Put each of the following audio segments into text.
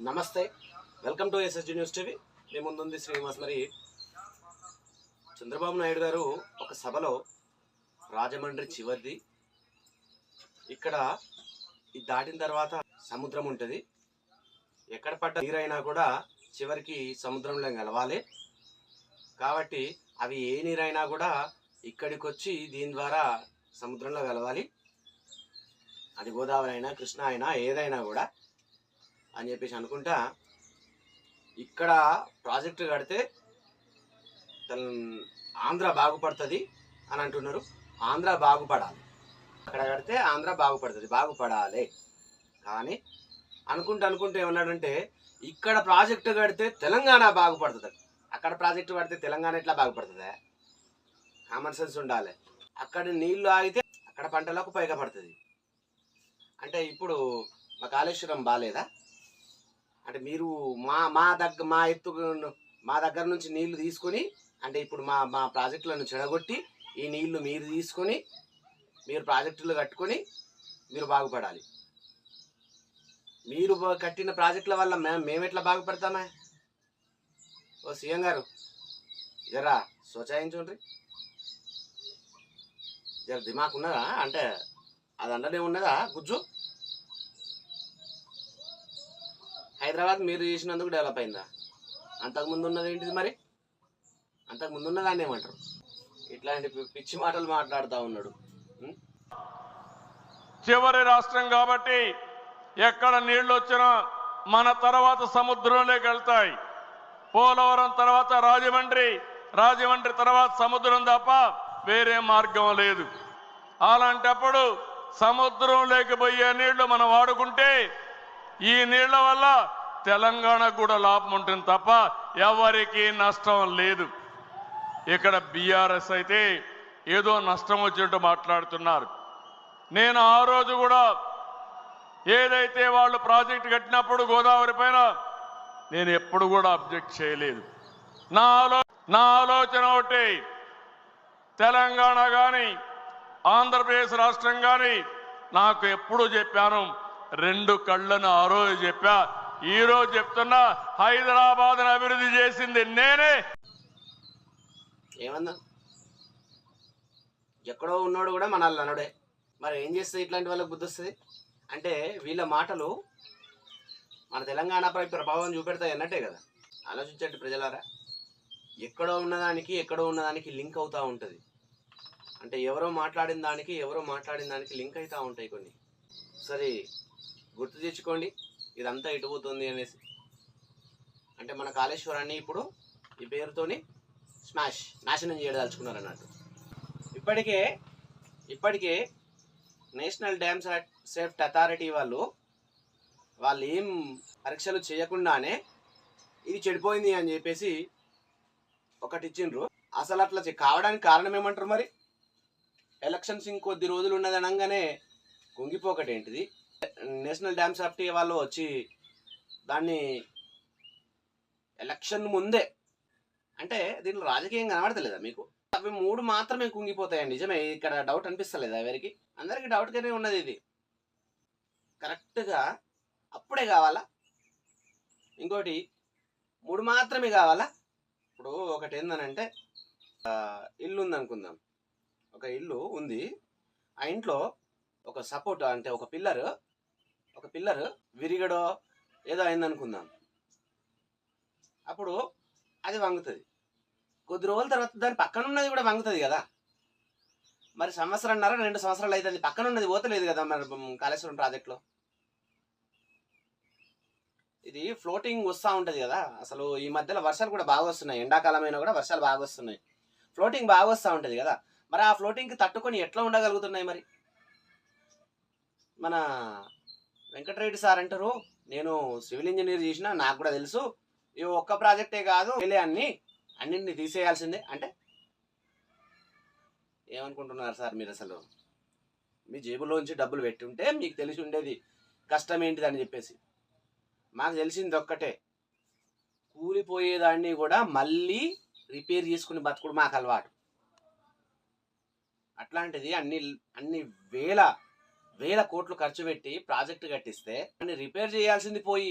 నమస్తే, welcome to SSG news TV. మీ ముందుంది శ్రీనివాస్. మరి చంద్రబాబు నాయుడు గారు ఒక సభలో రాజమండ్రి చివరిది, ఇక్కడ ఇది దాటిన తర్వాత సముద్రం ఉంటుంది, ఎక్కడ పడ్డ నీరైనా కూడా చివరికి సముద్రంలో కలవాలి కాబట్టి అవి ఏ నీరైనా కూడా ఇక్కడికి వచ్చి దీని ద్వారా సముద్రంలో కలవాలి, అది గోదావరి అయినా కృష్ణ అయినా ఏదైనా కూడా అని చెప్పేసి అనుకుంటా ఇక్కడ ప్రాజెక్టు కడితే ఆంధ్ర బాగుపడుతుంది అని అంటున్నారు. ఆంధ్ర బాగుపడాలి, అక్కడ కడితే ఆంధ్ర బాగుపడుతుంది, బాగుపడాలి. కానీ అనుకుంటూ ఏమన్నాడంటే ఇక్కడ ప్రాజెక్టు కడితే తెలంగాణ బాగుపడుతుంది, అక్కడ ప్రాజెక్టు కడితే తెలంగాణ ఎట్లా బాగుపడుతుందా? కామన్ సెన్స్ ఉండాలి. అక్కడ నీళ్లు ఆగితే అక్కడ పంటలకు పైగా పడుతుంది. అంటే ఇప్పుడు మా కాళేశ్వరం బాగాలేదా? అంటే మీరు మా దగ్గర నుంచి నీళ్లు తీసుకొని, అంటే ఇప్పుడు మా ప్రాజెక్టులను చెడగొట్టి ఈ నీళ్లు మీరు తీసుకొని మీరు ప్రాజెక్టులు కట్టుకొని మీరు బాగుపడాలి. మీరు కట్టిన ప్రాజెక్టుల వల్ల మేము ఎట్లా బాగుపడతామా? ఓ సీఎం గారు, జరా సోచాయించుండ్రి, జర దిమాక్ ఉన్నదా? అంటే అది అండనే ఉన్నదా గుజ్జు? హైదరాబాద్ మీరు చేసినందుకు డెవలప్ అయిందా? అంతకుముందు ఉన్నది ఏంటిది? మరి అంతకుముందు ఉన్నదాన్ని ఏమంటారు? ఇట్లాంటి పిచ్చి మాటలు మాట్లాడుతూ ఉన్నాడు. చివరి రాష్ట్రం కాబట్టి ఎక్కడ నీళ్లు వచ్చినా మన తర్వాత సముద్రంలోకి వెళ్తాయి. పోలవరం తర్వాత రాజమండ్రి తర్వాత సముద్రం తప్ప వేరే మార్గం లేదు. అలాంటప్పుడు సముద్రంలోకి పోయే నీళ్లు మనం వాడుకుంటే ఈ నీళ్ల వల్ల తెలంగాణకు కూడా లాభం ఉంటుంది తప్ప ఎవరికి నష్టం లేదు. ఇక్కడ బీఆర్ఎస్ అయితే ఏదో నష్టం వచ్చినట్టు మాట్లాడుతున్నారు. నేను ఆ రోజు కూడా ఏదైతే వాళ్ళు ప్రాజెక్టు కట్టినప్పుడు గోదావరి పైన నేను ఎప్పుడు కూడా అబ్జెక్ట్ చేయలేదు. నా ఆలోచన ఒకటి, తెలంగాణ కానీ ఆంధ్రప్రదేశ్ రాష్ట్రం కానీ నాకు ఎప్పుడు చెప్పాను, రెండు కళ్ళను ఆ రోజు చెప్పా, ఈ రోజు చెప్తున్నా, హైదరాబాద్ అభివృద్ధి చేసింది నేనే. ఏమన్నా ఎక్కడో ఉన్నాడు కూడా మనల్ని అనడే. మరి ఏం చేస్తుంది ఇట్లాంటి వాళ్ళకి బుద్ధి వస్తుంది? అంటే వీళ్ళ మాటలు మన తెలంగాణపై ప్రభావం చూపెడతాయి అన్నట్టే కదా. ఆలోచించండి ప్రజలారా, ఎక్కడో ఉన్నదానికి లింక్ అవుతూ ఉంటుంది. అంటే ఎవరో మాట్లాడిన దానికి లింక్ అవుతూ ఉంటాయి కొన్ని. సరే గుర్తు తెచ్చుకోండి ఇదంతా ఎటు పోతుంది అనేసి. అంటే మన కాళేశ్వరాన్ని ఇప్పుడు ఈ పేరుతోని నాశనం చేయదలుచుకున్నారు అన్నట్టు. ఇప్పటికే నేషనల్ డ్యామ్ సేఫ్టీ అథారిటీ వాళ్ళు ఏం పరీక్షలు చేయకుండానే ఇది చెడిపోయింది అని చెప్పేసి ఒకటి ఇచ్చిండ్రు. అసలు అట్లా కావడానికి కారణం ఏమంటారు? మరి ఎలక్షన్స్ ఇంకొద్ది రోజులు ఉన్నది అనగానే కుంగిపోకటేంటిది? నేషనల్ డ్యామ్ సేఫ్టీ వాళ్ళు వచ్చి దాన్ని ఎలక్షన్ ముందే, అంటే దీంట్లో రాజకీయం కనబడతలేదా మీకు? అవి 3 మాత్రమే కుంగిపోతాయండి. నిజమే, ఇక్కడ డౌట్ అనిపిస్తలేదా ఎవరికి? అందరికీ డౌట్గానే ఉన్నది. ఇది కరెక్ట్గా అప్పుడే కావాలా? ఇంకోటి 3 మాత్రమే కావాలా? ఇప్పుడు ఒకటి ఏందనంటే, ఇల్లు ఉంది అనుకుందాం, ఒక ఇల్లు ఉంది, ఆ ఇంట్లో ఒక సపోర్ట్ అంటే ఒక పిల్లర్ విరిగడో ఏదో అయిందనుకుందాం, అప్పుడు అది వంగుతుంది. కొద్ది రోజుల తర్వాత దాని పక్కన ఉన్నది కూడా వంగుతుంది కదా. మరి 1.5-2 సంవత్సరాలు అవుతుంది, పక్కన ఉన్నది పోతలేదు కదా మరి కాళేశ్వరం ప్రాజెక్టులో. ఇది ఫ్లోటింగ్ వస్తూ ఉంటుంది కదా. అసలు ఈ మధ్యలో వర్షాలు కూడా బాగా వస్తున్నాయి, ఎండాకాలమైనా కూడా వర్షాలు బాగా వస్తున్నాయి, ఫ్లోటింగ్ బాగా వస్తూ ఉంటుంది కదా. మరి ఆ ఫ్లోటింగ్కి తట్టుకొని ఎట్లా ఉండగలుగుతున్నాయి? మరి మన వెంకటరెడ్డి సార్ అంటారు, నేను సివిల్ ఇంజనీర్ చేసిన, నాకు కూడా తెలుసు, ఇవి ఒక్క ప్రాజెక్టే కాదు అన్నింటినీ తీసేయాల్సిందే. అంటే ఏమనుకుంటున్నారు సార్ మీరు? అసలు మీ జేబులోంచి డబ్బులు పెట్టి ఉంటే మీకు తెలిసి ఉండేది కష్టం ఏంటిది అని చెప్పేసి. మాకు తెలిసింది ఒక్కటే, కూలిపోయేదాన్ని కూడా మళ్ళీ రిపేర్ చేసుకుని బతుకుడు మాకు అలవాటు. అట్లాంటిది అన్ని వేల కోట్లు ఖర్చు పెట్టి ప్రాజెక్టు కట్టిస్తే అన్ని రిపేర్ చేయాల్సింది పోయి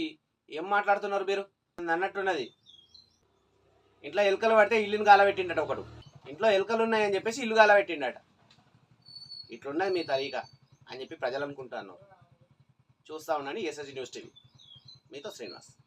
ఏం మాట్లాడుతున్నారు మీరు అన్నట్టున్నది. ఇంట్లో ఎలుకలు పడితే ఇల్లుని గాలబెట్టిండట ఒకడు. ఇంట్లో ఎలుకలు ఉన్నాయని చెప్పేసి ఇల్లు గాలబెట్టిండట. ఇట్లున్నది మీ తరీకా అని చెప్పి ప్రజలు అనుకుంటాను. చూస్తా ఉన్నాను ఎస్ఎస్జీ న్యూస్ టీవీ. మీతో శ్రీనివాస్.